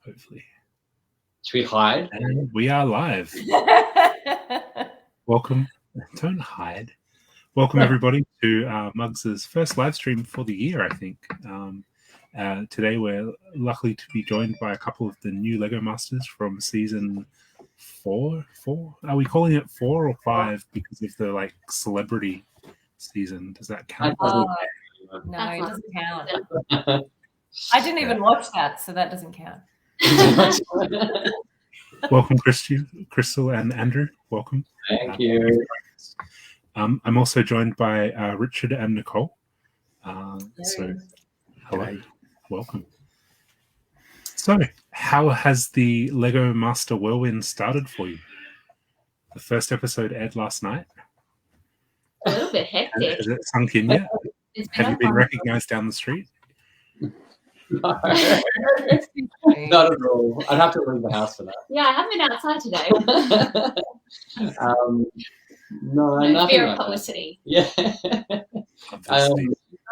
hopefully. Should we hide? And we are live. Welcome. Don't hide. Welcome, everybody, to Muggs' first live stream for the year, I think. Today, we're lucky to be joined by a couple of the new Lego Masters from season 4. Are we calling it 4 or 5 because of the celebrity season? Does that count? No, it doesn't count. I didn't even watch that, so that doesn't count. Welcome, Crystal and Andrew. Welcome. Thank you. I'm also joined by Richard and Nicole. So, hello. Welcome. So, how has the Lego Master Whirlwind started for you? The first episode aired last night. A little bit hectic. Has it sunk in yet? Have you been recognized down the street? No. Not at all. I'd have to leave the house for that. Yeah, I haven't been outside today. No fear of publicity. Yeah.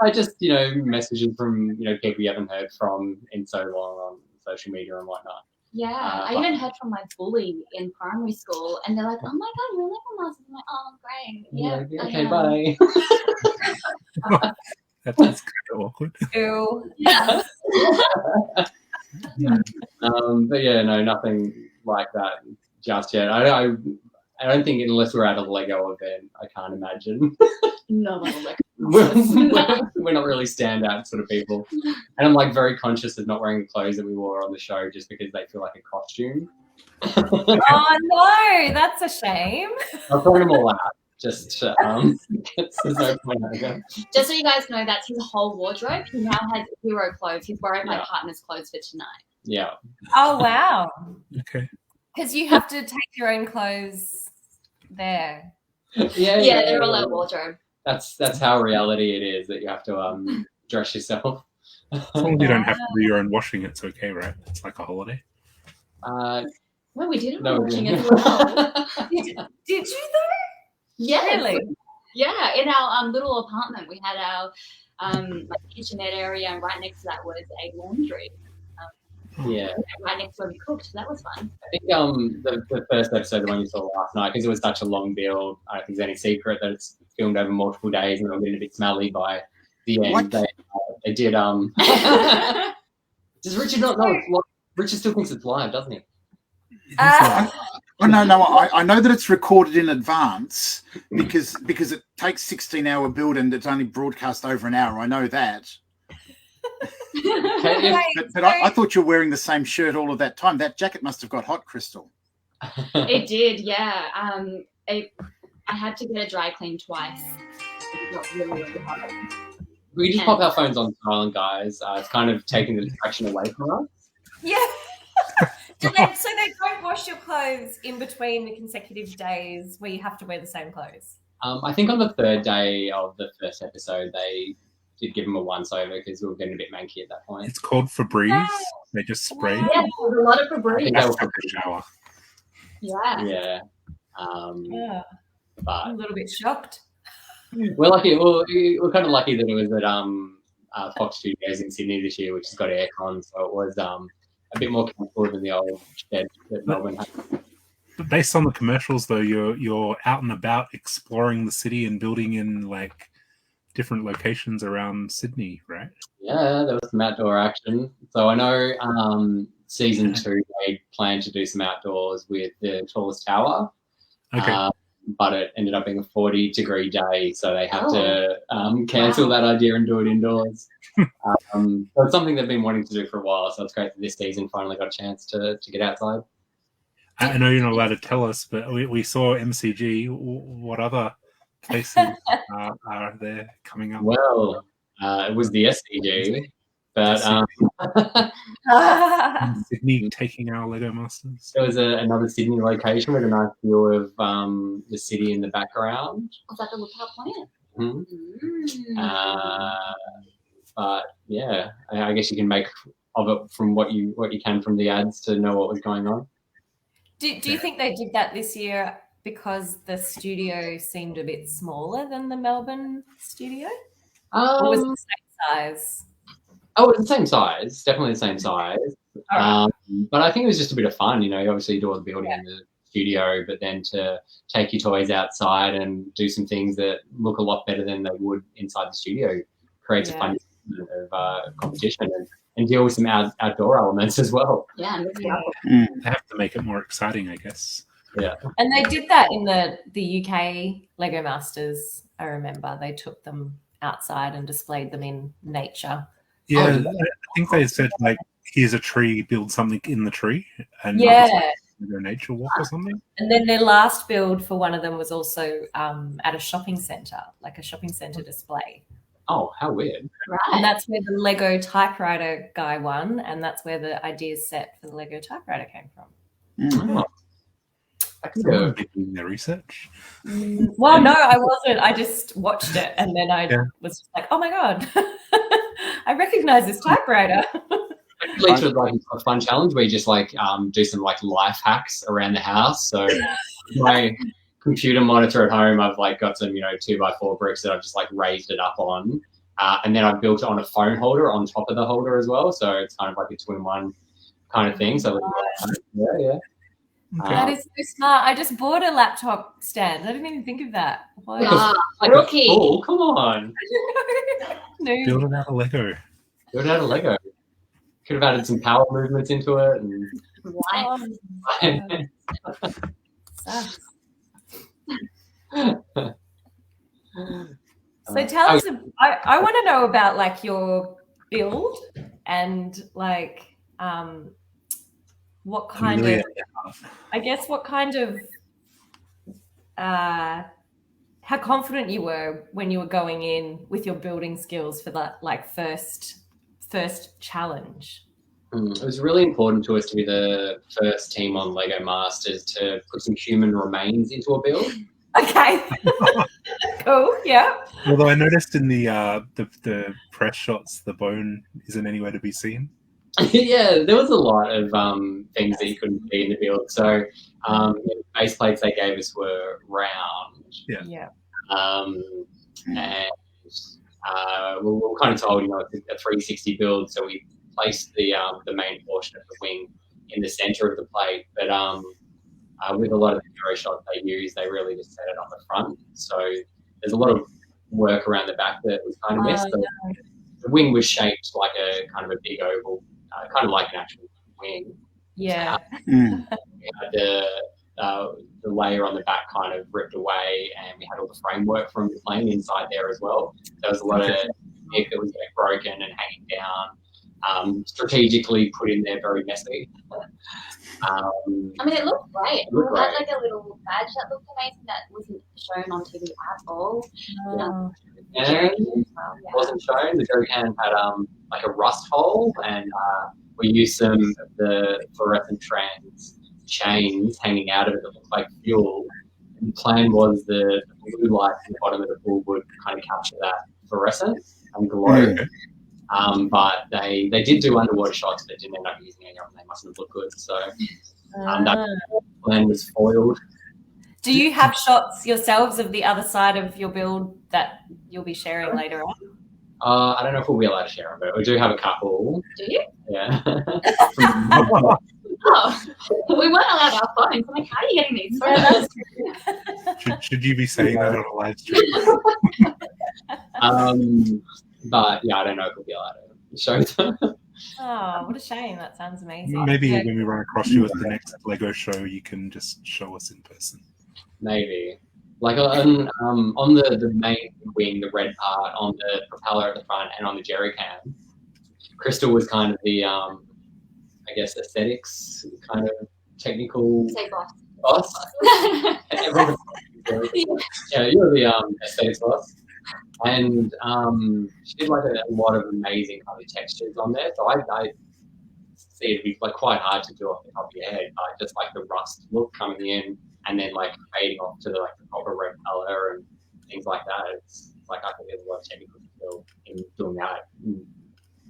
I just, messages from, people you haven't heard from in so long on social media and whatnot. Yeah, I even heard from my bully in primary school, and they're like, "Oh my god, you're Lego Master." I'm like, "Oh, great." Yeah. Okay, bye. That's kind of awkward. Ew. Yeah. But yeah, no, nothing like that just yet. I don't think unless we're at a Lego event, I can't imagine. No, Lego. We're not really standout sort of people, and I'm very conscious of not wearing the clothes that we wore on the show just because they feel like a costume. Oh no, that's a shame. I'll throw them all out. Just there's no point. Just so you guys know, that's his whole wardrobe. He now has 0 clothes. He's borrowed my partner's clothes for tonight. Yeah. Oh wow. Okay. Because you have to take your own clothes there. Yeah, they're all our wardrobe. That's how reality it is, that you have to dress yourself. As long as you don't have to do your own washing, it's okay, right? It's like a holiday. No, we did washing as well. Did you though? Yeah, really? Yeah, in our little apartment, we had our kitchenette area, and right next to that was a laundry. Right next to where we cooked. That was fun. I think the first episode, the one you saw last night, because it was such a long build, I don't think there's any secret that it's filmed over multiple days and they were getting a bit smelly by the end. They did. Does Richard not know? Richard still thinks it's live, doesn't he? No. I know that it's recorded in advance because it takes 16-hour build and it's only broadcast over an hour. I know that. But I thought you were wearing the same shirt all of that time. That jacket must have got hot, Crystal. It did, yeah. I had to get a dry clean twice. It got really, really hot. We just pop our phones on silent, guys. It's kind of taking the distraction away from us. Yeah. So they don't wash your clothes in between the consecutive days where you have to wear the same clothes? I think on the third day of the first episode, they did give them a once-over because we were getting a bit manky at that point. It's called Febreze. They just spray. Yeah, there's a lot of Febreze. That's like a shower. Yeah. But I'm a little bit shocked. We're lucky. We're kind of lucky that it was at Fox Studios in Sydney this year, which has got aircon, so it was a bit more comfortable than the old shed that Melbourne had. But based on the commercials, though, you're out and about exploring the city and building in different locations around Sydney, right? Yeah, there was some outdoor action. So I know season 2 they planned to do some outdoors with the tallest tower. Okay. But it ended up being a 40-degree day, so they had to cancel that idea and do it indoors. So it's something they've been wanting to do for a while, so it's great that this season finally got a chance to get outside. I know you're not allowed to tell us, but we saw MCG. What other places are there coming up? Well, it was the SCG, but Sydney taking our Lego Masters. There was another Sydney location with a nice view of the city in the background. Was that the Lookout Point? Mm-hmm. But yeah, I guess you can make of it from what you can from the ads to know what was going on. Do you think they did that this year because the studio seemed a bit smaller than the Melbourne studio? Or was it the same size? Oh, it's the same size. Definitely the same size. But I think it was just a bit of fun, obviously you do all the building in the studio, but then to take your toys outside and do some things that look a lot better than they would inside the studio creates a fun of competition and deal with some outdoor elements as well. Yeah, They have to make it more exciting, I guess. Yeah. And they did that in the UK Lego Masters. I remember they took them outside and displayed them in nature. Yeah, I think they said, like, here's a tree, build something in the tree. And yeah. A nature walk or something. And then their last build for one of them was also at a shopping centre, like a shopping centre display. Oh, how weird. Right. And that's where the Lego typewriter guy won, and that's where the ideas set for the Lego typewriter came from. Oh. Doing their research. Well, no, I wasn't. I just watched it, and then I was just like, oh my God, I recognize this typewriter. It leads to like a fun challenge where you just like do some like life hacks around the house. So my computer monitor at home, I've like got some 2x4 bricks that I've just like raised it up on, and then I've built it on a phone holder on top of the holder as well. So it's kind of like a 2-in-1 kind of thing. So yeah. That is so smart. I just bought a laptop stand. I didn't even think of that. Rookie. Oh, come on. No. Build it out of Lego. Build it out of Lego. Could have added some power movements into it. And... Sucks. So tell us, I want to know about like your build and like what kind of, I guess what kind of, how confident you were when you were going in with your building skills for that like first challenge. It was really important to us to be the first team on Lego Masters to put some human remains into a build. Okay. Cool. Yeah. Although I noticed in the press shots, the bone isn't anywhere to be seen. Yeah, there was a lot of things that you couldn't see in the build. So base plates they gave us were round. Yeah. And we were kind of told, it's a 360 build, so we placed the main portion of the wing in the center of the plate. But with a lot of the hero shots they use, they really just set it on the front. So there's a lot of work around the back that was kind of missed. The wing was shaped like a kind of a big oval, kind of like an actual wing. Yeah. The layer on the back kind of ripped away, and we had all the framework from the plane inside there as well. There was a lot of stick that was getting broken and hanging down, strategically put in there, very messy. I mean, it looked great. It had like a little badge that looked amazing that wasn't shown on TV at all. It wasn't shown. The jerry can had like a rust hole, and we used some of the fluorescent trans chains hanging out of it that looked like fuel. And the plan was the blue light at the bottom of the pool would kind of capture that fluorescence and glow. But they did do underwater shots, but didn't end up using any of them. They mustn't look good. So that plan was foiled. Do you have shots yourselves of the other side of your build that you'll be sharing later on? I don't know if we'll be allowed to share them, but we do have a couple. Do you? Yeah. We weren't allowed our phones. I'm like, how are you getting these photos? Should you be saying that on a live stream? But yeah, I don't know if we'll be allowed to show them. Oh, what a shame. That sounds amazing. Maybe when we run across you at the next Lego show, you can just show us in person. Maybe. Like on the main wing, the red part, on the propeller at the front and on the jerry can, Crystal was kind of the, I guess, aesthetics kind of technical Say boss. Yeah, you're the aesthetics boss. And she did like a lot of amazing kind of textures on there. So I see it be like quite hard to do off the top of your head, but just like the rust look coming in and then like fading off to the proper red color and things like that. It's like I think there's a lot of technical skill in doing that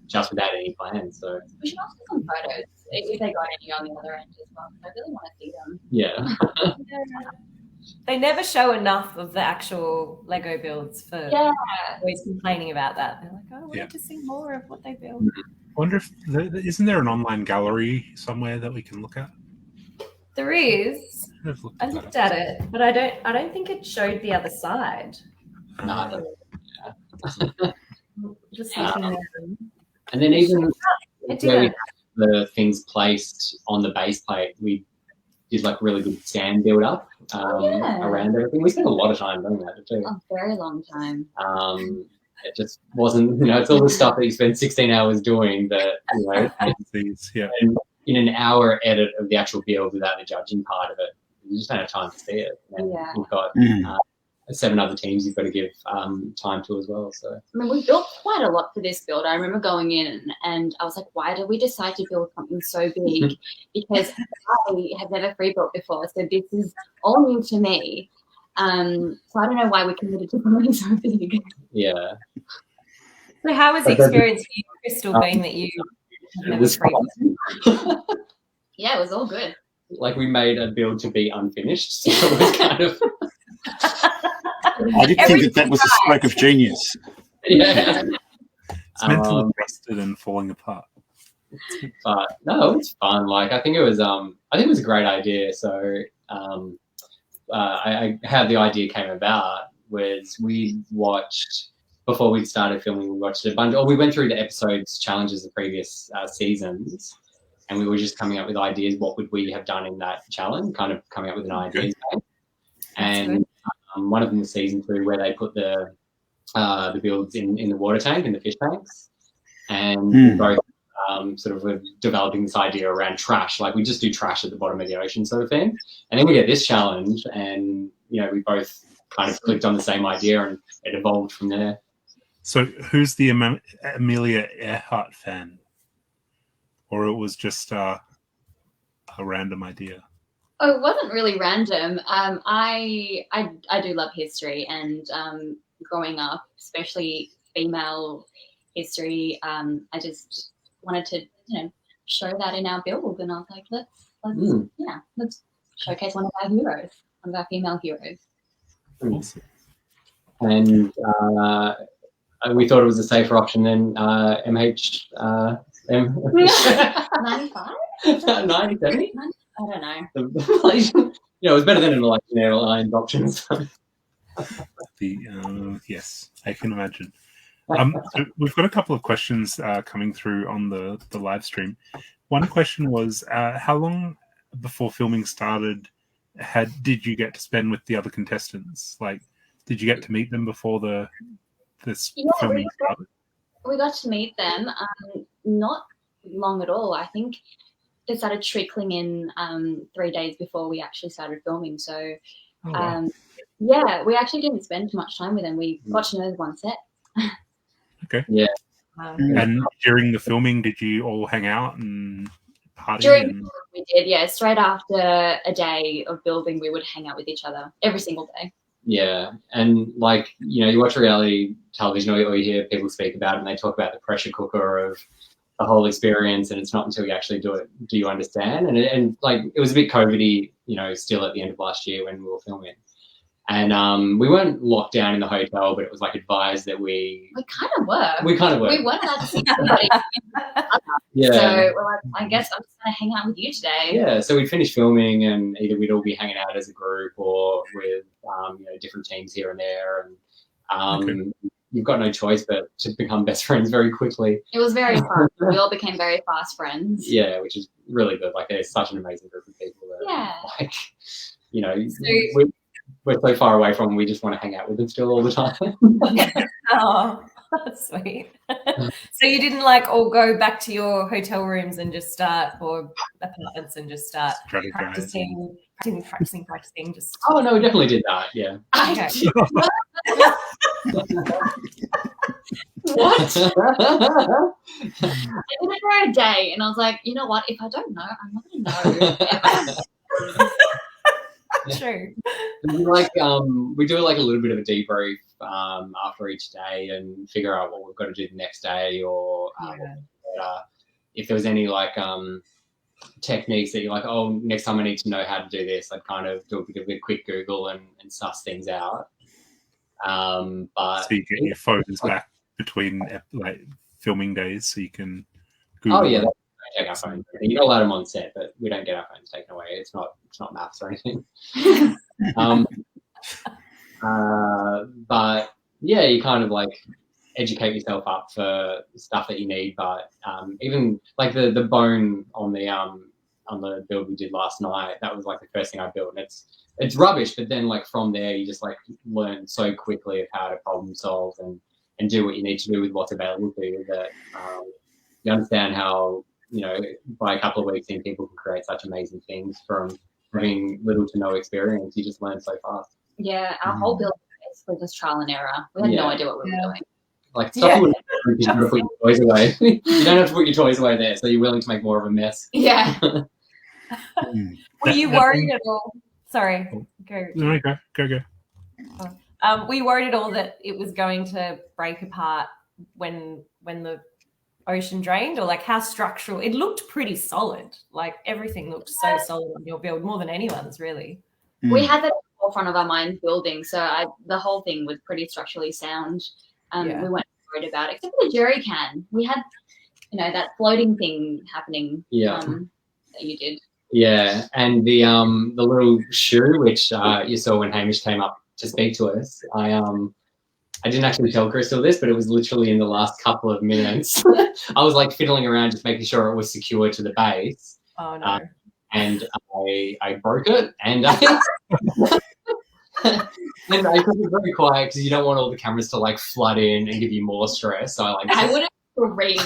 just without any plans. So we should ask for some photos if they got any on the other end as well. I really want to see them. Yeah. They never show enough of the actual Lego builds for always complaining about that. They're like, oh, I want to see more of what they build. wonder if isn't there an online gallery somewhere that we can look at? There is. I I've looked at it, but I don't think it showed the other side. No, Just looking at and then even it where we didn't. have the things placed on the base plate, we did like really good sand build up around everything. We spent a lot of time doing that too. A very long time. It just wasn't, it's all the stuff that you spend 16 hours doing that, yeah. and in an hour edit of the actual build without the judging part of it, you just don't have time to see it. And you've got 7 other teams you've got to give time to as well. So I mean, we built quite a lot for this build. I remember going in and I was like, why did we decide to build something so big? Because I have never free built before, so this is all new to me. So I don't know why we committed to something so big. yeah. So how was the experience for you, Crystal, being that you have never was free built? Yeah, it was all good. Like we made a build to be unfinished, so it was kind of I did think that was a stroke of genius. yeah. It's mentally rusted and falling apart. But no, it's fun. Like I think it was a great idea. So how the idea came about was we watched, before we started filming, we watched a bunch, or we went through the episodes, challenges of previous seasons, and we were just coming up with ideas. What would we have done in that challenge? Kind of coming up with an idea. And one of them was season 2, where they put the builds in the water tank, in the fish tanks, and we both sort of were developing this idea around trash. Like we just do trash at the bottom of the ocean sort of thing. And then we get this challenge, and we both kind of clicked on the same idea, and it evolved from there. So who's the Amelia Earhart fan? Or it was just a random idea? Oh, it wasn't really random. I do love history, and growing up, especially female history, I just wanted to show that in our build, and I was like, let's showcase one of our heroes, one of our female heroes. Awesome. And we thought it was a safer option than MH. 95? 90, 70? I don't know. It was better than an election airlines option. So. Yes, I can imagine. So we've got a couple of questions coming through on the live stream. One question was, how long before filming started did you get to spend with the other contestants? Like, did you get to meet them before this filming started? We got to meet them not long at all. I think they started trickling in 3 days before we actually started filming. So, we actually didn't spend much time with them. We got to know them on set. Okay. Yeah. And during the filming, did you all hang out and party? We did, yeah. Straight after a day of building, we would hang out with each other every single day. Yeah, and you watch reality television, or you hear people speak about it, and they talk about the pressure cooker of the whole experience, and it's not until you actually do it do you understand. And it was a bit COVID-y, still at the end of last year when we were filming. And we weren't locked down in the hotel, but it was advised that we kind of were. We kind of were. We weren't allowed to see anybody. Yeah. So we're like, I guess I'm just going to hang out with you today. Yeah. So we'd finish filming, and either we'd all be hanging out as a group, or with different teams here and there. And you've got no choice but to become best friends very quickly. It was very fun. We all became very fast friends. Yeah, which is really good. There's such an amazing group of people that, we're so far away from them, we just want to hang out with them still all the time. Oh, that's sweet. So you didn't all go back to your hotel rooms and just start, or apartments, and just start practicing, just... Oh, no, we definitely did that, yeah. Okay. What? I did it for a day, and I was like, you know what? If I don't know, I'm not going to know. True. We do a little bit of a debrief after each day and figure out what we've got to do the next day, or if there was any techniques that you're like, oh, next time I need to know how to do this, I'd kind of do a bit of a quick Google and suss things out. But so you get your photos back between filming days, so you can Google. Oh yeah, they take our phones. You're not allowed them on set, but we don't get our phones taken away. It's not maths or anything. But yeah, you kind of like educate yourself up for stuff that you need. But even like the bone on the build we did last night, that was like the first thing I built, and it's rubbish. But then like from there, you just like learn so quickly of how to problem solve and do what you need to do with what's available to you. That you understand how, you know, by a couple of weeks in, people can create such amazing things from having little to no experience. You just learn so fast. Yeah, our whole build was just trial and error. We had no idea what we were doing. Like stuff you don't have to put your toys away. You don't have to put your toys away there, so you're willing to make more of a mess. Yeah. Were you worried at all? Sorry, go. No, go. Were you worried at all that it was going to break apart when the ocean drained, or like how structural? It looked pretty solid. Like everything looked so solid on your build, more than anyone's really. We had that at the forefront of our mind building, so the whole thing was pretty structurally sound. We weren't worried about it, except for the jerry can. We had, you know, that floating thing happening. Yeah. That you did. Yeah, and the little shoe which you saw when Hamish came up to speak to us, I didn't actually tell Crystal this, but it was literally in the last couple of minutes. I was like fiddling around just making sure it was secure to the base. Oh no. And I broke it, and I and I kept it very quiet because you don't want all the cameras to like flood in and give you more stress. So I would have screamed.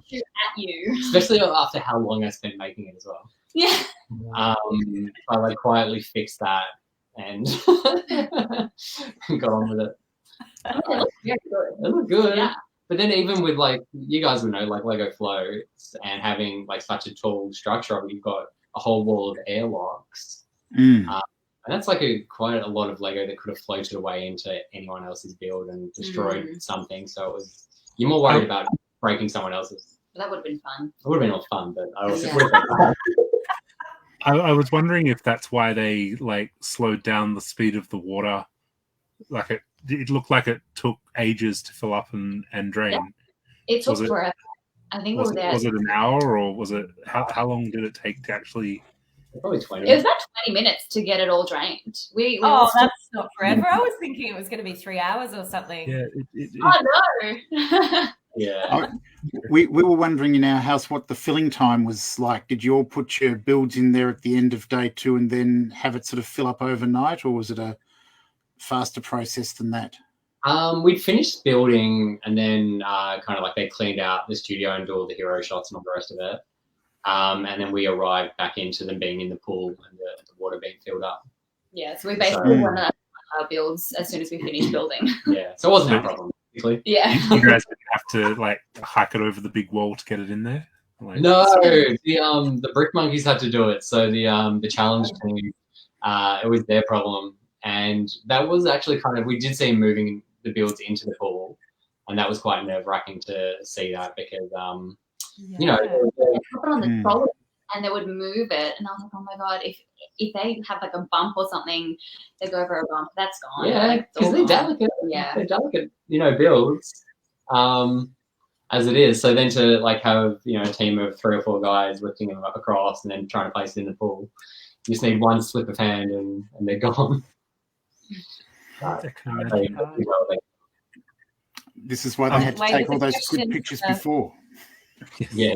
Shoot at you, especially after how long I spent making it as well. Yeah. I like quietly fixed that and got on with it. It looked good. Yeah. But then even with like, you guys would know, like Lego floats and having like such a tall structure of it, you've got a whole wall of airlocks. And that's like quite a lot of Lego that could have floated away into anyone else's build and destroyed something. So you're more worried about breaking someone else's. That would have been fun. It would have been all fun, but I also I was wondering if that's why they like slowed down the speed of the water. Like it looked like it took ages to fill up and drain. Yeah. It took forever. I think was it an hour, or was it how long did it take to actually? Probably 20. It was about 20 minutes to get it all drained. That's not forever. I was thinking it was going to be 3 hours or something. Yeah. No. Yeah. We were wondering in our house what the filling time was like. Did you all put your builds in there at the end of day 2 and then have it sort of fill up overnight, or was it a faster process than that? We'd finished building and then kind of like they cleaned out the studio and do all the hero shots and all the rest of it. And then we arrived back into them being in the pool and the water being filled up. Yeah, so we basically went on our builds as soon as we finished building. Yeah, so it wasn't a problem. Yeah. You guys didn't have to like hike it over the big wall to get it in there? Like, no, the Brick Monkeys had to do it. So the challenge team, it was their problem. And that was actually we did see moving the builds into the pool. And that was quite nerve-wracking to see that because, you know. They put it on the trolley and they would move it. And I was like, oh my God, if they have like a bump or something, they go over a bump, that's gone. Yeah, because they're delicate. Yeah. They're delicate, you know, builds as it is. So then to like have, you know, a team of 3 or 4 guys lifting them up across and then trying to place it in the pool, you just need one slip of hand and they're gone. This is why they had to take all those good pictures before. Yeah.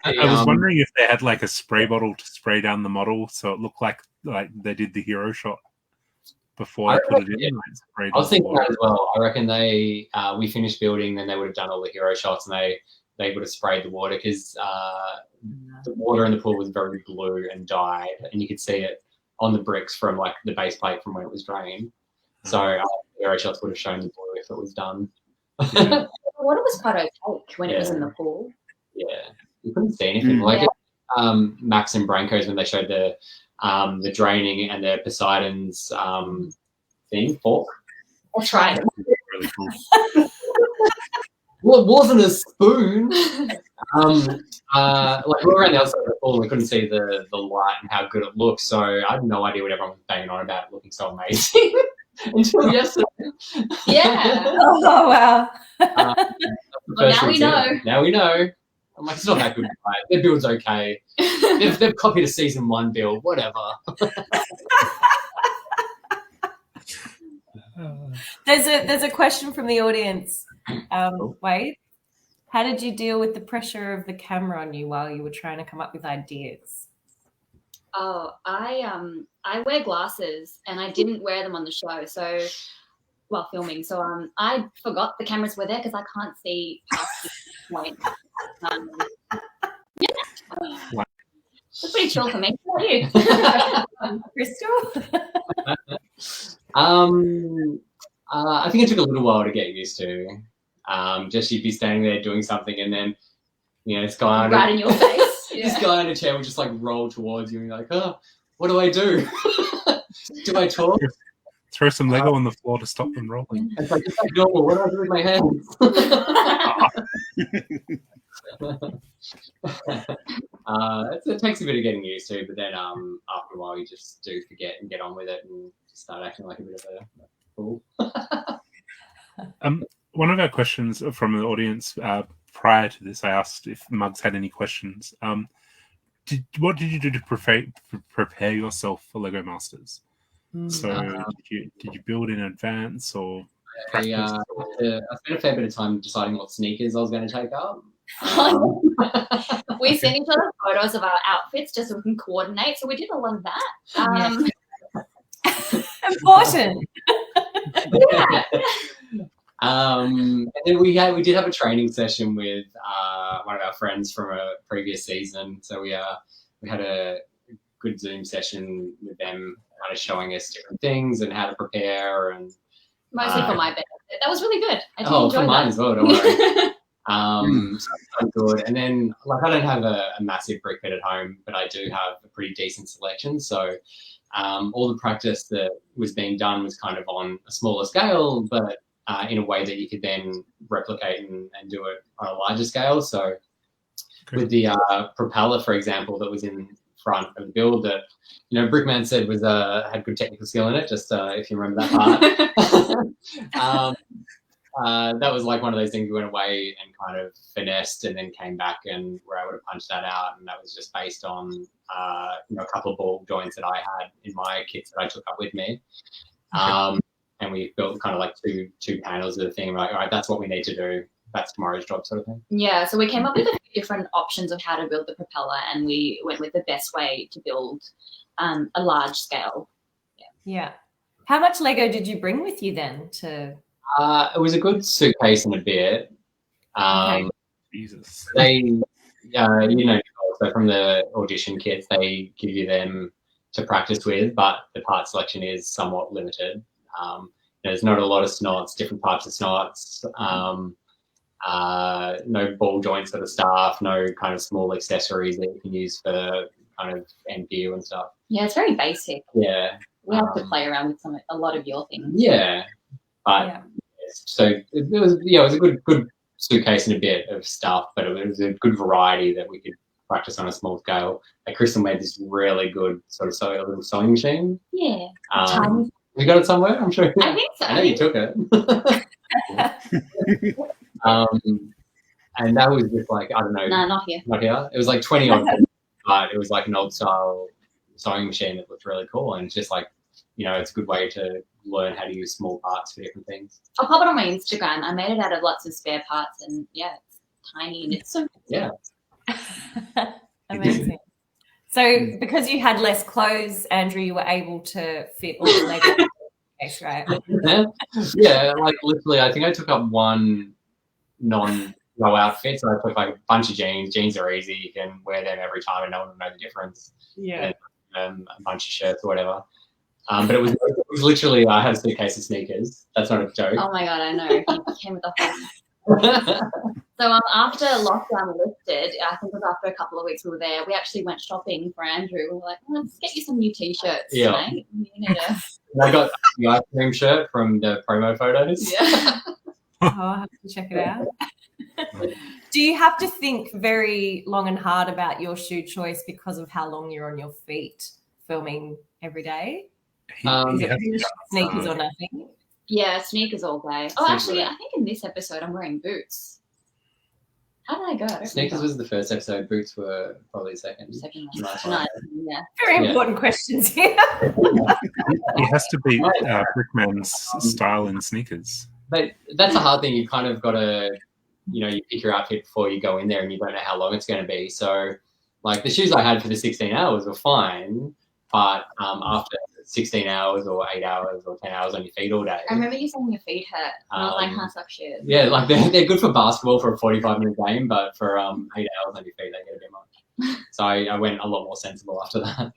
I was wondering if they had like a spray bottle to spray down the model so it looked like they did the hero shot before they put it in. I was thinking that as well. I reckon we finished building, then they would have done all the hero shots and they would have sprayed the water because the water in the pool was very blue and dyed, and you could see it on the bricks from like the base plate from when it was drained. So hero shots would have shown the blue if it was done. The water was quite opaque when it was in the pool. Yeah, you couldn't see anything. Like Max and Branko's when they showed the draining and the Poseidon's fork. That's right. Really cool. Well, it wasn't a spoon. Like we were around the outside of the pool and we couldn't see the light and how good it looked. So I had no idea what everyone was banging on about it looking so amazing until yesterday. Yeah. Oh wow. Well, now we know. Now we know. I'm like, it's not that good. Right? Their build's okay. They've copied a season 1 build, whatever. There's a question from the audience. Wade, how did you deal with the pressure of the camera on you while you were trying to come up with ideas? Oh, I wear glasses and I didn't wear them on the show, so while filming. So I forgot the cameras were there because I can't see past this point. Yeah. It's pretty chill for me. How about you? Crystal? I think it took a little while to get used to. Just you'd be standing there doing something and then, this guy right in your face. This guy in a chair would just like roll towards you and you're like, oh, what do I do? Do I talk? Throw some Lego on the floor to stop them rolling. It's like normal. What do I do with my hands? It takes a bit of getting used to, but then after a while you just do forget and get on with it and just start acting like a bit of a fool. One of our questions from the audience prior to this, I asked if Muggs had any questions. What did you do to prepare yourself for Lego Masters? So did you build in advance or practice? I spent a fair bit of time deciding what sneakers I was going to take up. We sent each other photos of our outfits just so we can coordinate. So we did a lot of that. Important. Yeah. And then we did have a training session with one of our friends from a previous season. So we had a good Zoom session with them, kind of showing us different things and how to prepare, and mostly for my benefit. That was really good. I did for enjoy mine that. as well. Don't worry. So good. And then, I don't have a massive brick bed at home, but I do have a pretty decent selection. So all the practice that was being done was kind of on a smaller scale, but in a way that you could then replicate and do it on a larger scale. So with the propeller, for example, that was in front of the build that, Brickman said was had good technical skill in it, just if you remember that part. That was like one of those things we went away and kind of finessed and then came back and were able to punch that out. And that was just based on, a couple of ball joints that I had in my kits that I took up with me. And we built kind of like two panels of the thing. We're like, all right, that's what we need to do. That's tomorrow's job, sort of thing. Yeah, so we came up with a few different options of how to build the propeller, and we went with the best way to build a large scale. Yeah. How much Lego did you bring with you then to... It was a good suitcase and a bit. Okay. Jesus. They, so from the audition kits, they give you them to practice with, but the part selection is somewhat limited. There's not a lot of snots, different types of snots, no ball joint sort of stuff, no kind of small accessories that you can use for kind of end view and stuff. Yeah, it's very basic. Yeah. We have to play around with a lot of your things. Yeah. But so it was a good suitcase and a bit of stuff, but it was a good variety that we could practice on a small scale. Like Crystal made this really good sort of little sewing machine. Yeah. You got it somewhere? I'm sure. I think so. I know you took it. And that was just like, I don't know. No, not here. Not here. It was like 20 odd, but it was like an old style sewing machine that looked really cool. And it's just like, it's a good way to learn how to use small parts for different things. I'll pop it on my Instagram. I made it out of lots of spare parts, and it's tiny and it's so Amazing. So because you had less clothes, Andrew, you were able to fit all the Lego in the case, right? Yeah, like literally I think I took up one non-row outfit. So I took like a bunch of jeans. Jeans are easy. You can wear them every time and no one will know the difference. Yeah. And a bunch of shirts or whatever. But it was literally, I had a suitcase of sneakers. That's not a joke. Oh my God, I know. He came with the whole... So after lockdown lifted, I think it was after a couple of weeks we were there, we actually went shopping for Andrew. We were like, let's get you some new T-shirts, mate. You need to... I got the ice cream shirt from the promo photos. Yeah. I'll have to check it out. Do you have to think very long and hard about your shoe choice because of how long you're on your feet filming every day? Is it sneakers or nothing? Yeah, sneakers all day. Oh, actually, I think in this episode I'm wearing boots. How did I go? Sneakers was the first episode. Boots were probably the second. Second one. Nice. Yeah. Very Yeah. important questions here. It has to be Brickman's style in sneakers. But that's a hard thing. You kind of got to, you pick your outfit before you go in there, and you don't know how long it's going to be. So, like the shoes I had for the 16 hours were fine, but after 16 hours or 8 hours or 10 hours on your feet all day. I remember you saying your feet hurt. And I was like, huh, suck shit. Yeah, like they're good for basketball for a 45-minute game, but for 8 hours on your feet, they get a bit much. So I went a lot more sensible after that.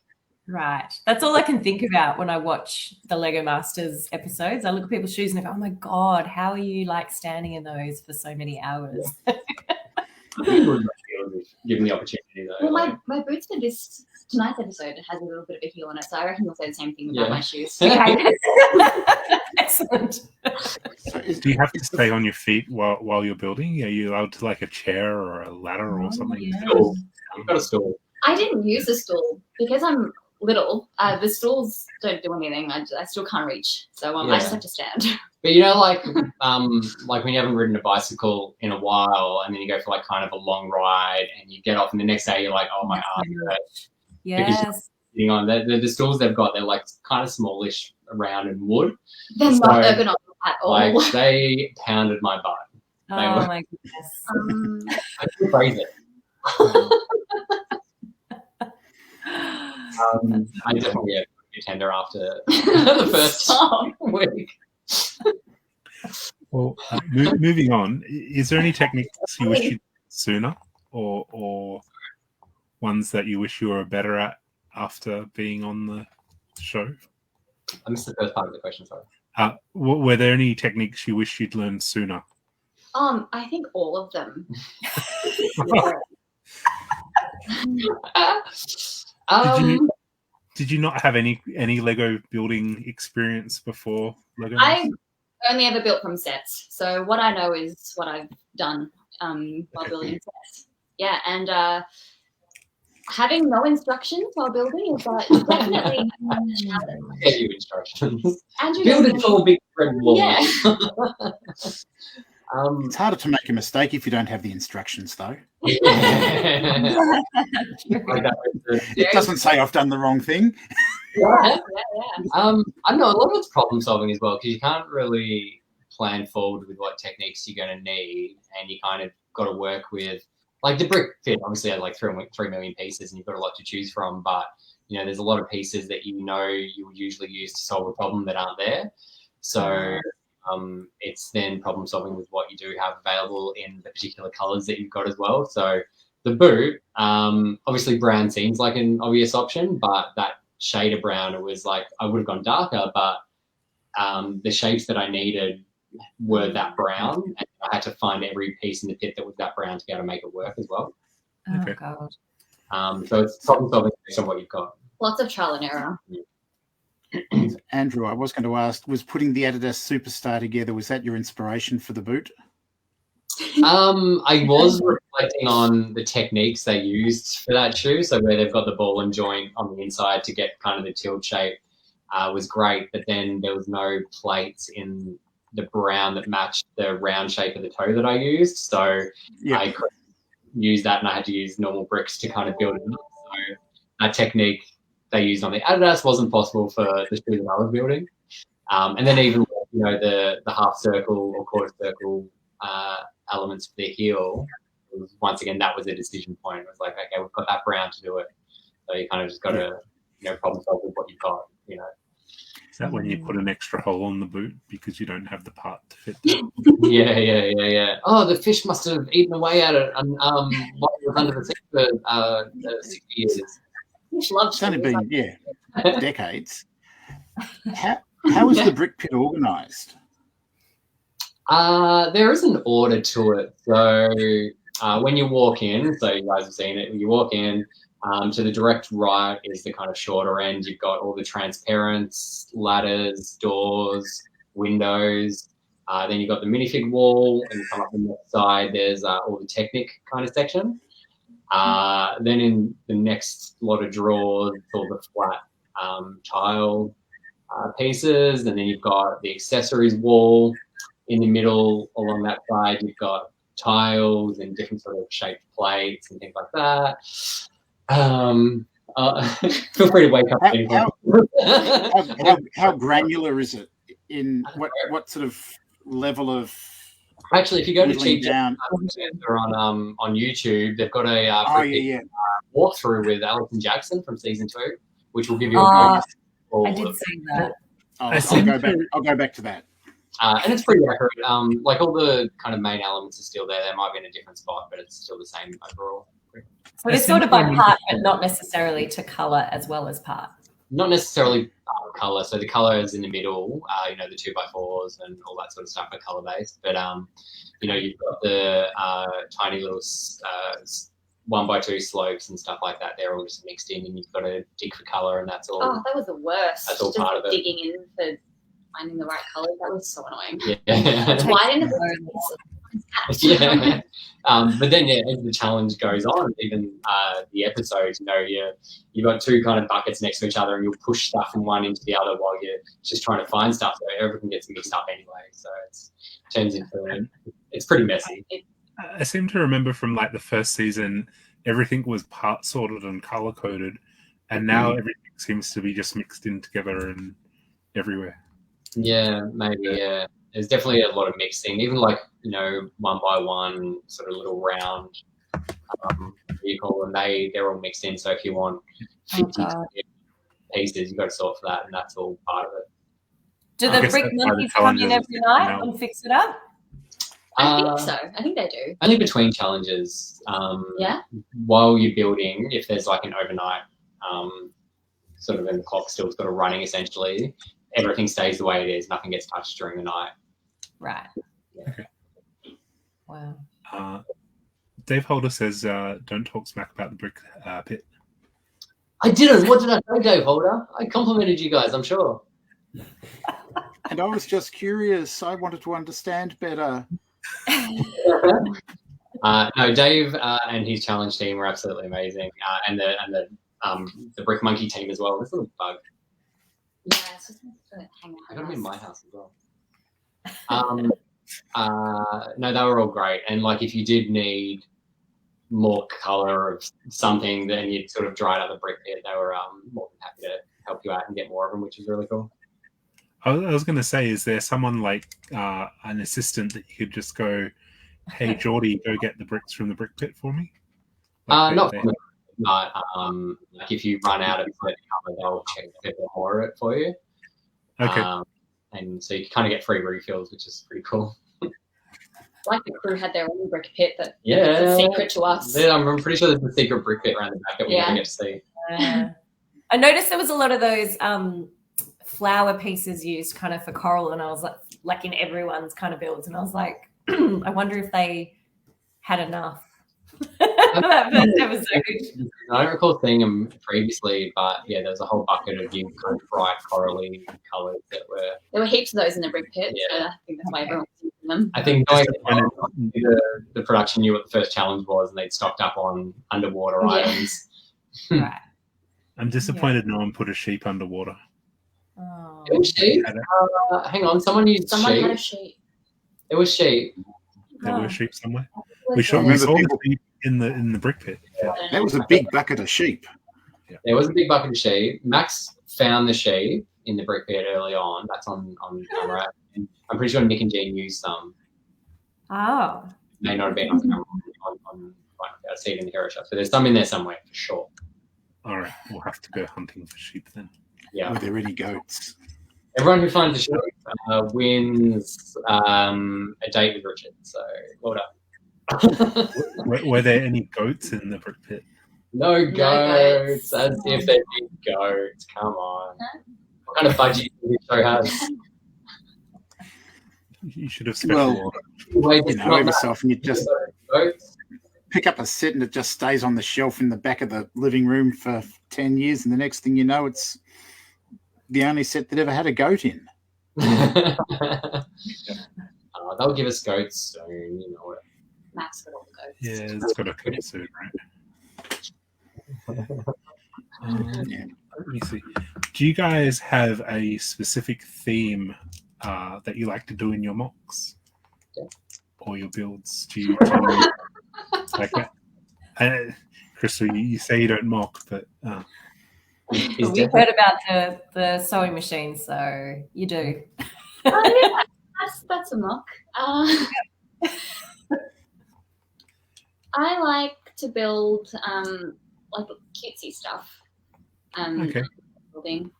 Right. That's all I can think about when I watch the Lego Masters episodes. I look at people's shoes and I go, oh my God, how are you like standing in those for so many hours? Given the opportunity though. Well, my boots for tonight's episode has a little bit of a heel on it, so I reckon you'll say the same thing about my shoes. Excellent. Do you have to stay on your feet while you're building? Are you allowed to like a chair or a ladder or something? Yeah. You've got a stool. I didn't use a stool because I'm little. The stools don't do anything. I still can't reach, so I just have to stand. But like when you haven't ridden a bicycle in a while, and then you go for like kind of a long ride, and you get off, and the next day you're like, oh, my arm hurts. Yes. Sitting on the stools they've got, they're like kind of smallish, round and wood. They're not ergonomic at all. Like they pounded my butt. Oh my goodness. I couldn't phrase it. I definitely had a contender after the first week. Well, moving on, is there any techniques you wish you'd sooner, or ones that you wish you were better at after being on the show? I missed the first part of the question, sorry. Were there any techniques you wish you'd learned sooner? I think all of them. Did you not have any Lego building experience before Lego? I've only ever built from sets, so what I know is what I've done while building sets. Yeah, and having no instructions while building is definitely a challenge. I gave you instructions. Andrew Build a tall, big red wall. Yeah. It's harder to make a mistake if you don't have the instructions, though. It doesn't say I've done the wrong thing. Yeah. I don't know. A lot of it's problem solving as well, because you can't really plan forward with what techniques you're going to need, and you kind of got to work with, like the brick fit obviously has like 3 million pieces, and you've got a lot to choose from. But there's a lot of pieces that you would usually use to solve a problem that aren't there. So it's then problem solving with what you do have available in the particular colors that you've got as well. So the boot, obviously brown seems like an obvious option, but that shade of brown, it was like I would have gone darker, but the shapes that I needed were that brown, and I had to find every piece in the kit that was that brown to be able to make it work as well. Oh, Okay. God. So it's problem solving based on what you've got. Lots of trial and error. Andrew, I was going to ask, was putting the Adidas Superstar together, was that your inspiration for the boot? I was reflecting on the techniques they used for that shoe. So where they've got the ball and joint on the inside to get kind of the tilt shape was great. But then there was no plates in the brown that matched the round shape of the toe that I used. So I couldn't use that, and I had to use normal bricks to kind of build it up. So that technique they used on the Adidas wasn't possible for the shoe that I was building. And then even the half circle or quarter circle elements for the heel, once again, that was a decision point. It was like, okay, we've got that brown to do it. So you kind of just got to problem solve with what you've got. Is that when you put an extra hole on the boot because you don't have the part to fit that? Yeah. Oh, the fish must have eaten away at it while it was under the sink for 60 years. It's only been decades. How is the brick pit organised? There is an order to it. So when you walk in, so you guys have seen it, when you walk in, to the direct right is the kind of shorter end. You've got all the transparents, ladders, doors, windows. Then you've got the minifig wall, and you come up the next side, there's all the Technic kind of section. Then in the next lot of drawers, it's all the flat tile pieces, and then you've got the accessories wall. In the middle, along that side, you've got tiles and different sort of shaped plates and things like that. Feel free to wake up. How granular is it? In what sort of level of? Actually, if you go to whittling Cheap down? on YouTube, they've got a walkthrough with Alison Jackson from season 2, which will give you a I did see that. I'll go back to that. And it's pretty accurate. Like all the kind of main elements are still there. They might be in a different spot, but it's still the same overall. So it's sort of by part, but not necessarily to colour as well as part. Not necessarily colour. So the colour is in the middle. The 2x4s and all that sort of stuff are colour based. But you've got the tiny little 1x2 slopes and stuff like that. They're all just mixed in, and you've got to dig for colour, and that's all. Oh, that was the worst. That's all just part of it. Digging in for finding the right colours. That was so annoying. Yeah. Why didn't Yeah. But then as the challenge goes on, even the episodes, you've got 2 kind of buckets next to each other, and you'll push stuff from one into the other while you're just trying to find stuff. So everything gets mixed up anyway. So it's pretty messy. I seem to remember from like the first season, everything was part sorted and color coded, and now everything seems to be just mixed in together and everywhere. Yeah, maybe. Yeah, there's definitely a lot of mixing. Even like 1x1 sort of little round vehicle, and they're all mixed in. So if you want 50 pieces, you've got to sort for that, and that's all part of it. Do the brick monkeys come in every night and fix it up? I think so. I think they do. Only between challenges. While you're building, if there's like an overnight sort of, and the clock still's got it running essentially, everything stays the way it is. Nothing gets touched during the night. Right. Yeah. Okay. Wow. Dave Holder says, "Don't talk smack about the brick pit." I didn't. What did I say, Dave Holder? I complimented you guys, I'm sure. And I was just curious. I wanted to understand better. No, Dave and his challenge team were absolutely amazing, and the Brick Monkey team as well. This little bug. Yeah, it's just hang out. I got him in my house as well. No, they were all great, and like if you did need more color of something, then you'd sort of dried out the brick pit. They were more than happy to help you out and get more of them, which is really cool. I was going to say, is there someone like an assistant that you could just go, "Hey, Geordie, go get the bricks from the brick pit for me"? Not like if you run out of certain color, they'll check a bit more of it for you. Okay. And so you kind of get free refills, which is pretty cool. Like the crew had their own brick pit that's a secret to us. Yeah, I'm pretty sure there's a secret brick pit around the back that we never get to see. I noticed there was a lot of those flower pieces used kind of for coral, and I was like in everyone's kind of builds, and I was like, I wonder if they had enough. That first episode. I don't recall seeing them previously, but yeah, there was a whole bucket of new kind of bright corally colours that were. There were heaps of those in the brick pit. Yeah. So I think that's why everyone was using them. I think the production knew what the first challenge was, and they'd stocked up on underwater items. Right. I'm disappointed no one put a sheep underwater. Oh. It was sheep. Hang on, someone used Someone sheep. had a sheep. It was sheep. There were sheep somewhere. Was We saw Remember the people- sheep in the brick pit. That was a big bucket of sheep. There was a big bucket of sheep. Max found the sheep in the brick pit early on. That's on camera. I'm pretty sure Nick and Jean used some. Oh. May not have been on camera. I see it in the hero shop. So there's some in there somewhere for sure. All right, we'll have to go hunting for sheep then. Yeah. Were there any goats? Everyone who finds the sheep wins a date with Richard. So well done. Were there any goats in the brick pit? No goats. goats. As if they'd be goats. Come on. What kind of budget does this show have? You should have special Well, order. every so often you just Goats. pick up a set and it just stays on the shelf in the back of the living room for 10 years, and the next thing you know, it's the only set that ever had a goat in. They'll give us goats soon, you know it. Max got all the goats. Yeah, it's got to come soon, right? Yeah. Let me see. Do you guys have a specific theme that you like to do in your mocks? all your builds? Do you like that? Crystal, you say you don't mock, but we've heard about the sewing machine, so you do. Yeah, that's a mock. I like to build like cutesy stuff. Okay. Building.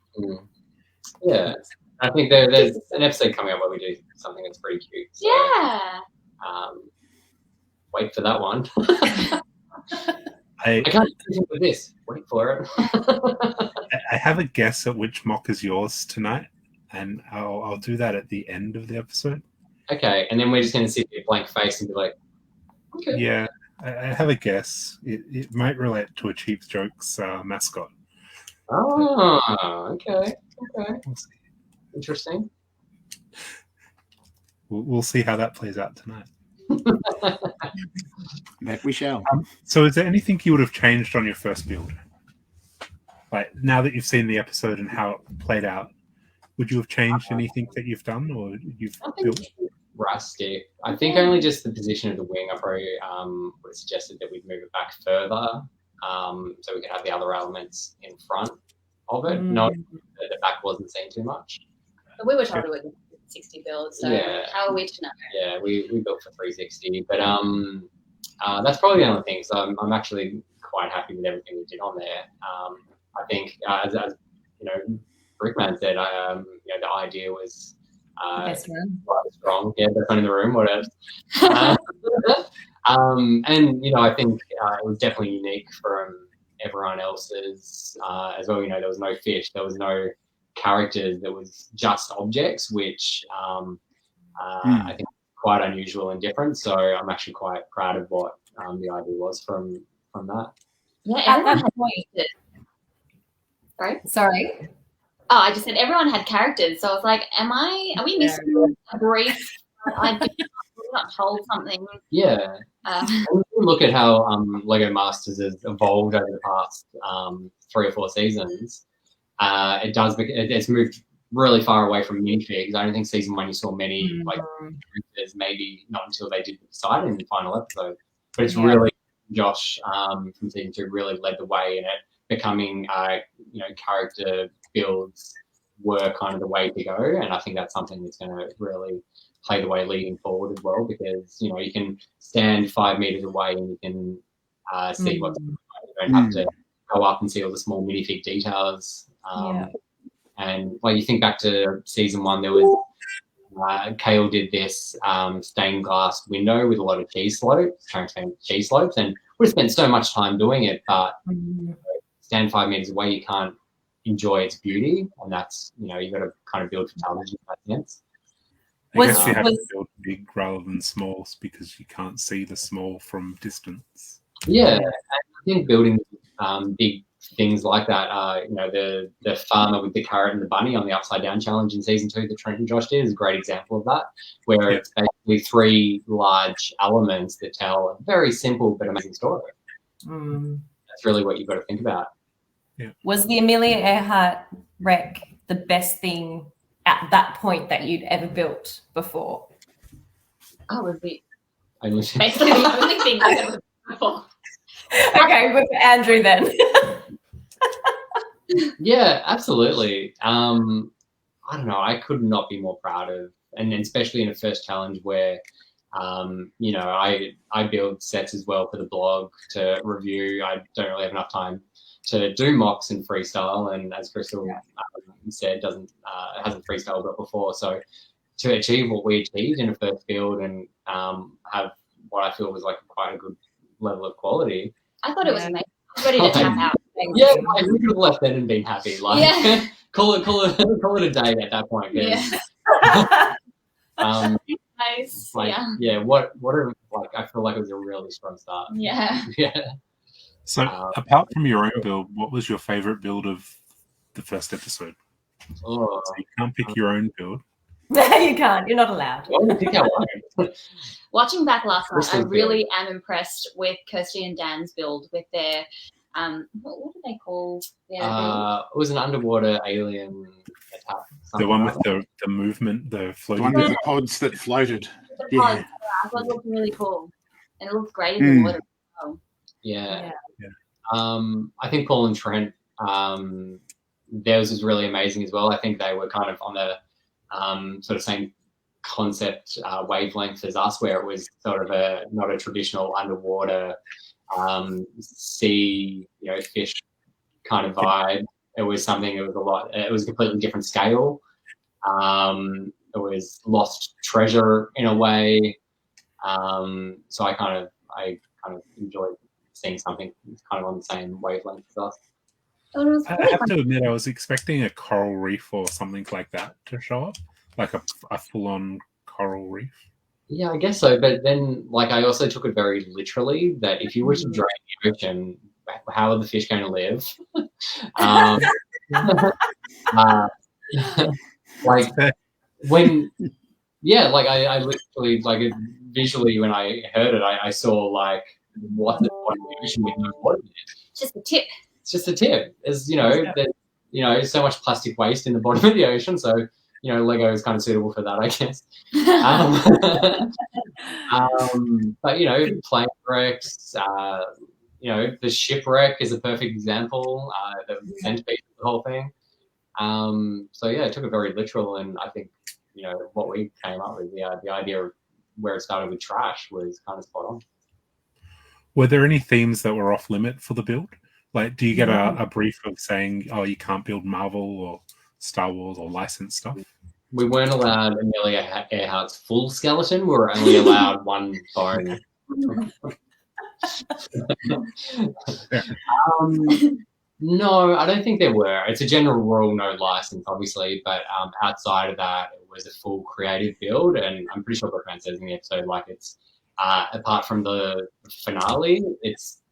Yeah, I think there's an episode coming up where we do something that's pretty cute. So, Yeah. Wait for that one. I can't think with this. Wait for it. I have a guess at which mock is yours tonight, and I'll do that at the end of the episode. Okay, and then we're just going to sit there blank face and be like, okay. Yeah, I have a guess. It might relate to a Cheap Jokes mascot. Oh, okay. We'll see. Interesting. We'll see how that plays out tonight. That we shall. So is there anything you would have changed on your first build? Like, now that you've seen the episode and how it played out, would you have changed anything that you've done or you've built? Rustic. I think only just the position of the wing. I probably would have suggested that we'd move it back further so we could have the other elements in front of it. Not that the back wasn't seen too much. But we were told it was 60 builds, so how are we to know? Yeah, we built for 360, but that's probably the only thing. So I'm actually quite happy with everything we did on there. I think as you know, Brickman said, the idea was quite strong. Yeah, best one in the room, whatever. And I think it was definitely unique from everyone else's as well. There was no fish, there was no characters, there was just objects, which I think quite unusual and different. So I'm actually quite proud of what the idea was from that. Yeah, At everyone that had point. Sorry. Oh, I just said everyone had characters, so I was like, are we missing a brief? I did not told something. Yeah. Look at how Lego Masters has evolved over the past 3 or 4 seasons. It's moved really far away from minifigs. I don't think season 1 you saw many characters, maybe not until they did decide in the final episode. But it's really Josh from season 2 really led the way in it, becoming character builds were kind of the way to go, and I think that's something that's going to really play the way leading forward as well, because you can stand 5 meters away and you can see what's going on. You don't have to go up and see all the small minifig details. And like you think back to season 1, there was Kale did this stained glass window with a lot of cheese slopes, transparent cheese slopes, and we spent so much time doing it, but stand 5 meters away, you can't enjoy its beauty, and that's you've got to kind of build for television in that sense. I guess you have to build big rather than smalls because you can't see the small from distance. Yeah, and I think building big things like that, the farmer with the carrot and the bunny on the upside down challenge in season 2 that Trent and Josh did is a great example of that, where it's basically 3 large elements that tell a very simple but amazing story. That's really what you've got to think about. Yeah. Was the Amelia Earhart wreck the best thing at that point that you'd ever built before? Oh, it was Basically the only thing I've ever built before. Okay, with Andrew then. Yeah, absolutely. I don't know. I could not be more proud of, and especially in a first challenge where, I build sets as well for the blog to review. I don't really have enough time to do mocks and freestyle, and as Crystal said, hasn't freestyle built before. So to achieve what we achieved in a first build and have what I feel was like quite a good level of quality. I thought it was amazing. I was ready to tap out. Yeah, we could have left then and been happy. Call it a day at that point. Nice. What I feel like it was a really strong start. Yeah. So apart from your own build, what was your favorite build of the first episode? So you can't pick your own build. No, you can't. You're not allowed. Well, pick our own. Watching back last night, I really am impressed with Kirsty and Dan's build with their what do they call their build? It was an underwater alien attack. The one with the movement, the floating. The one with the pods that floated. The pods, I thought it looked really cool. And it looks great in the water as well. Yeah. I think Paul and Trent, theirs was really amazing as well. I think they were kind of on the sort of same concept wavelength as us, where it was sort of not a traditional underwater sea, fish kind of vibe. It was something. It was a completely different scale. It was lost treasure in a way. So I kind of enjoyed seeing something kind of on the same wavelength as us. I have to admit, I was expecting a coral reef or something like that to show up, like a full-on coral reef. Yeah, I guess so. But then, I also took it very literally that if you were to drain the ocean, how are the fish going to live? I literally, visually when I heard it, I saw what the ocean with no water in it. Just the tip. It's just a tip. There's so much plastic waste in the bottom of the ocean, so Lego is kind of suitable for that, I guess. But plane wrecks, the shipwreck is a perfect example. The centerpiece of the whole thing. I took it very literal, and I think what we came up with, the idea of where it started with trash was kind of spot on. Were there any themes that were off limit for the build? Do you get a brief of saying, "Oh, you can't build Marvel or Star Wars or licensed stuff"? We weren't allowed Amelia Earhart's full skeleton. We were only allowed one bone. No, I don't think there were. It's a general rule, no license, obviously, but outside of that, it was a full creative build, and I'm pretty sure Brooklyn says in the episode, it's apart from the finale, it's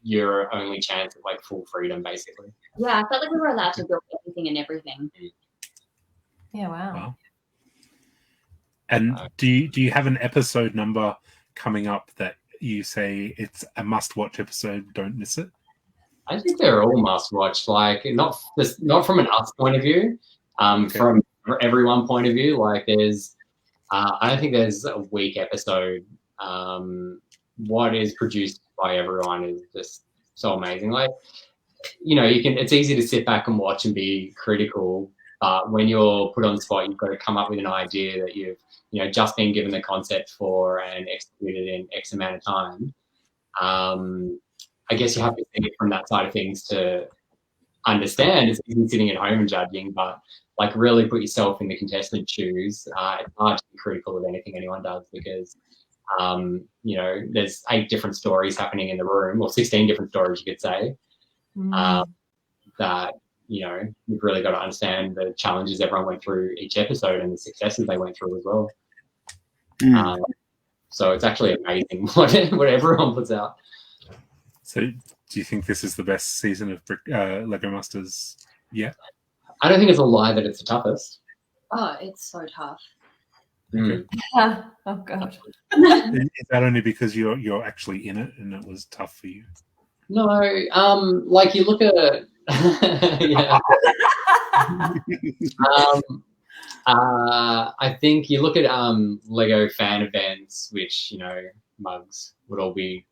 your only chance of full freedom, basically. Yeah, I felt like we were allowed to build anything and everything. Yeah, wow. And do you have an episode number coming up that you say it's a must-watch episode, don't miss it? I think they're all must-watch. Not from an us point of view, from everyone point of view. There's, I don't think there's a weak episode. What is produced by everyone is just so amazing. It's easy to sit back and watch and be critical, but when you're put on the spot, you've got to come up with an idea that you've just been given the concept for and executed in X amount of time. I guess you have to think from that side of things to understand. It's easy sitting at home and judging, but really put yourself in the contestant shoes. It's hard to be critical of anything anyone does because there's 8 different stories happening in the room, or 16 different stories you could say. That you've really got to understand the challenges everyone went through each episode and the successes they went through as well. So it's actually amazing what everyone puts out. So do you think this is the best season of Lego Masters yet? I don't think it's a lie that it's the toughest. Oh, it's so tough. Okay. Oh God. Is that only because you're actually in it and it was tough for you? No, you look at I think you look at Lego fan events, which mugs would all be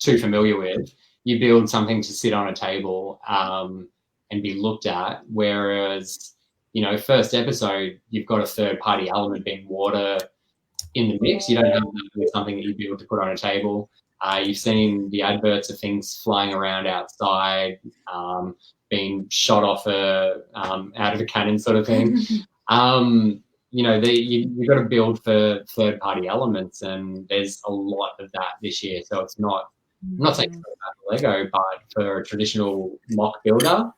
too familiar with. You build something to sit on a table and be looked at, whereas first episode you've got a third party element being water in the mix. You don't have that with something that you build to put on a table. You've seen the adverts of things flying around outside, being shot off out of a cannon sort of thing. You've got to build for third party elements, and there's a lot of that this year. So it's not, I'm not saying it's about Lego, but for a traditional mock builder,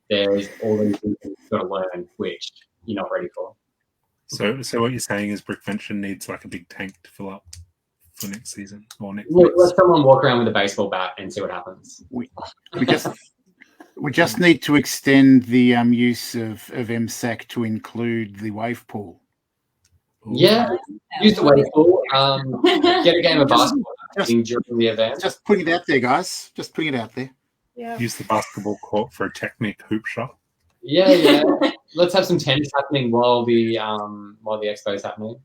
there's all these things you've got to learn, which you're not ready for. So what you're saying is Brickvention needs a big tank to fill up for next season or next. Let someone walk around with a baseball bat and see what happens. We just need to extend the use of MSAC to include the wave pool. Yeah, use the wave pool. Get a game of basketball during the event. Just putting it out there, guys. Just putting it out there. Yeah. Use the basketball court for a Technic hoop shot. Yeah. Let's have some tennis happening while the expo is happening.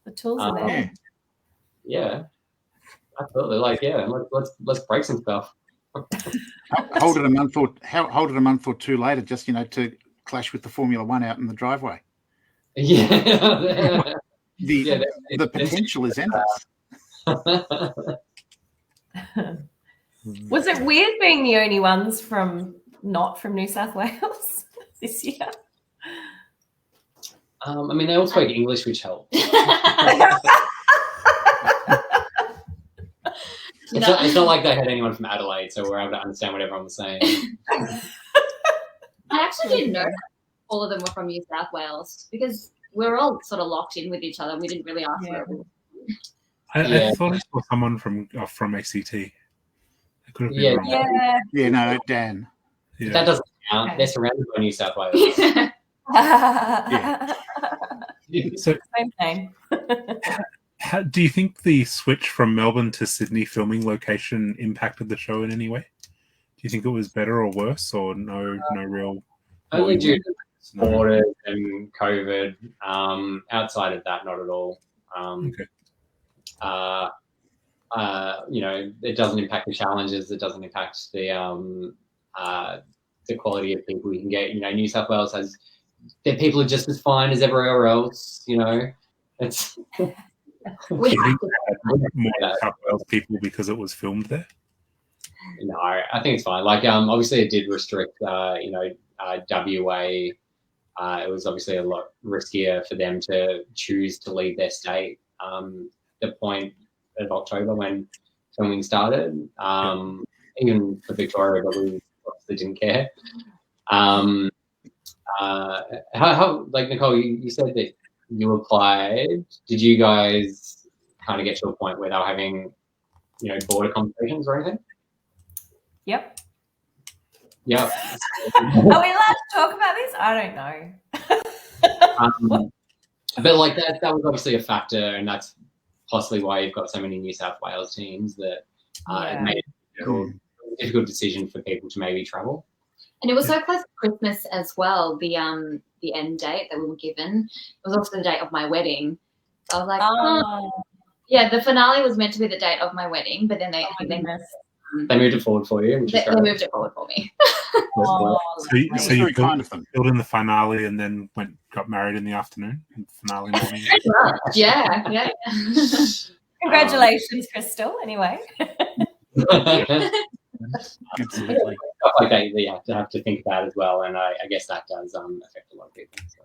The tools are there. Yeah, absolutely. Like, yeah, let's break some stuff. Hold it a month or two later, just to clash with the Formula One out in the driveway. Yeah, the potential is endless. Was it weird being the only ones not from New South Wales this year? I mean, they all spoke English, which helped. It's not like they had anyone from Adelaide, so we're able to understand what everyone was saying. I actually didn't know all of them were from New South Wales because we're all sort of locked in with each other. We didn't really ask for it. I thought I saw someone from ACT. I could have been wrong. Yeah, no, Dan. Yeah. That doesn't count. They're surrounded by New South Wales. So, same thing. Do you think the switch from Melbourne to Sydney filming location impacted the show in any way? Do you think it was better or worse, or no real? Only due to borders and COVID. Outside of that, not at all. Okay. It doesn't impact the challenges. It doesn't impact the quality of people you can get. New South Wales has their people are just as fine as everywhere else. It's. We have more South Wales people because it was filmed there. No, I think it's fine. Like, obviously, it did restrict. WA. It was obviously a lot riskier for them to choose to leave their state. The point of October when filming started, even for Victoria, but we obviously didn't care. How like Nicole, you said that you applied. Did you guys kind of get to a point where they were having, border conversations or anything? Yep. Yeah. Are we allowed to talk about this? I don't know. But like that was obviously a factor, and that's possibly why you've got so many New South Wales teams that it made it a difficult decision for people to maybe travel. And it was so close to Christmas as well. The end date that we were given was also the date of my wedding. So I was like, the finale was meant to be the date of my wedding, but then they moved it forward for you. They moved it forward for me. So you filled in the finale and then got married in the afternoon, finale morning. Yeah. Congratulations, Crystal. Anyway. Absolutely. Stuff like that you have to think about as well, and I guess that does affect a lot of people. So.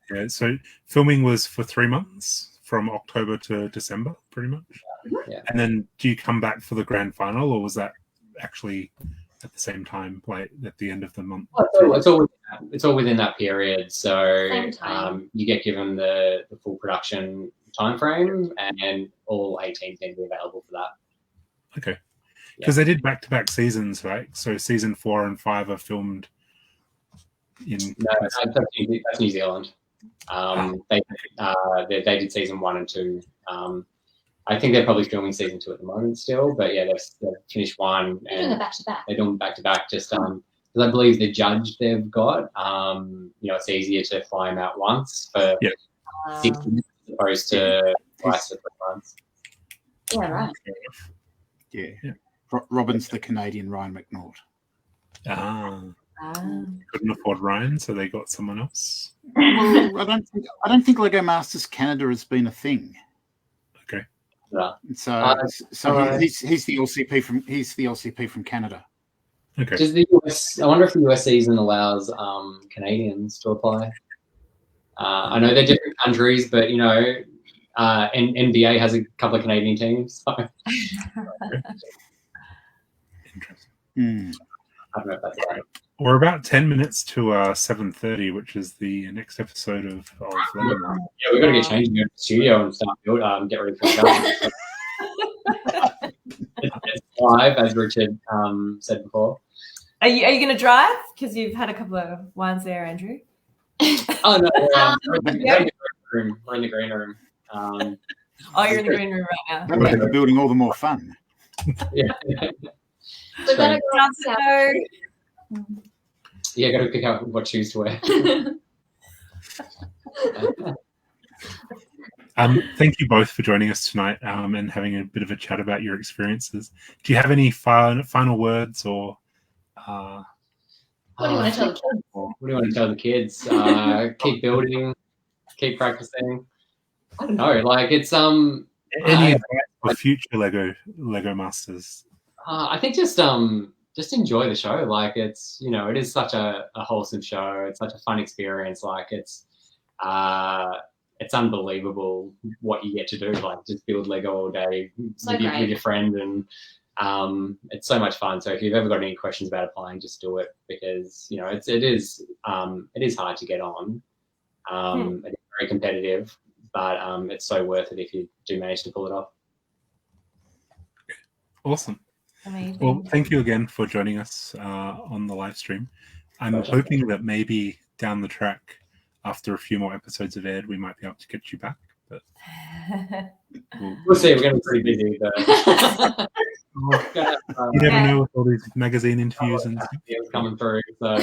Yeah. So filming was for 3 months, from October to December, pretty much. Yeah. And then do you come back for the grand final, or was that actually at the same time, like at the end of the month? It's all within that period. So you get given the full production time frame, and all 18 teams are available for that. Okay. Because they did back-to-back seasons, right? So season 4 and 5 are filmed in. No, that's New Zealand. They did season 1 and 2. I think they're probably filming season 2 at the moment still, but yeah, they've finished 1 and doing it back-to-back. They're doing back-to-back. Just because I believe the judge they've got, it's easier to fly them out once for 6 months as opposed to twice for 3 months. Yeah, right. Yeah. Robin's the Canadian Ryan McNaught. Couldn't afford Ryan, so they got someone else. Well, I don't think Lego Masters Canada has been a thing. Okay. Yeah. So he's the LCP from Canada. Okay. Does the US? I wonder if the US season allows Canadians to apply. I know they're different countries, but NBA has a couple of Canadian teams. So. Interesting. I don't know if that's right. We're about 10 minutes to 7:30, which is the next episode of Lemon. Yeah, we've got to get changed in the studio and start get ready for the show. It's live, as Richard said before. Are you going to drive? Because you've had a couple of wines there, Andrew. Oh no, we're in the green room. You're in the green room right now. That makes the building all the more fun. Yeah. So better go outside. Yeah, got to pick out what shoes to wear. Thank you both for joining us tonight and having a bit of a chat about your experiences. Do you have any final words or? What do you want to tell the kids? What do you want to tell the kids? Keep building, keep practicing. I don't know. Like it's any advice for future Lego Masters? I think just enjoy the show. Like it's it is such a wholesome show. It's such a fun experience. Like it's unbelievable what you get to do. Like just build Lego all day with your friend, and it's so much fun. So if you've ever got any questions about applying, just do it, because it is hard to get on. It is very competitive, but it's so worth it if you do manage to pull it off. Awesome. Amazing. Well, thank you again for joining us on the live stream. I'm hoping that maybe down the track, after a few more episodes have aired, we might be able to get you back. But we'll see. We're going to be pretty busy. But you never know with all these magazine interviews and stuff. Coming through. So.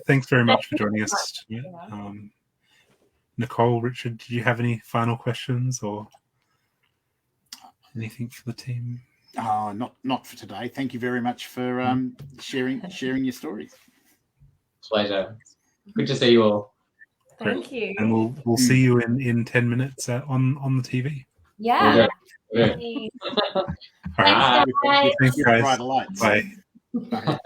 Thanks very much for joining us. Nicole, Richard, did you have any final questions or anything for the team? Oh, not for today. Thank you very much for sharing your stories. Pleasure. Good to see you all. Thank you. And we'll see you in 10 minutes on the TV. Yeah. Okay. All right. Thanks, guys. Thanks, guys. Brighter lights. Bye. Bye.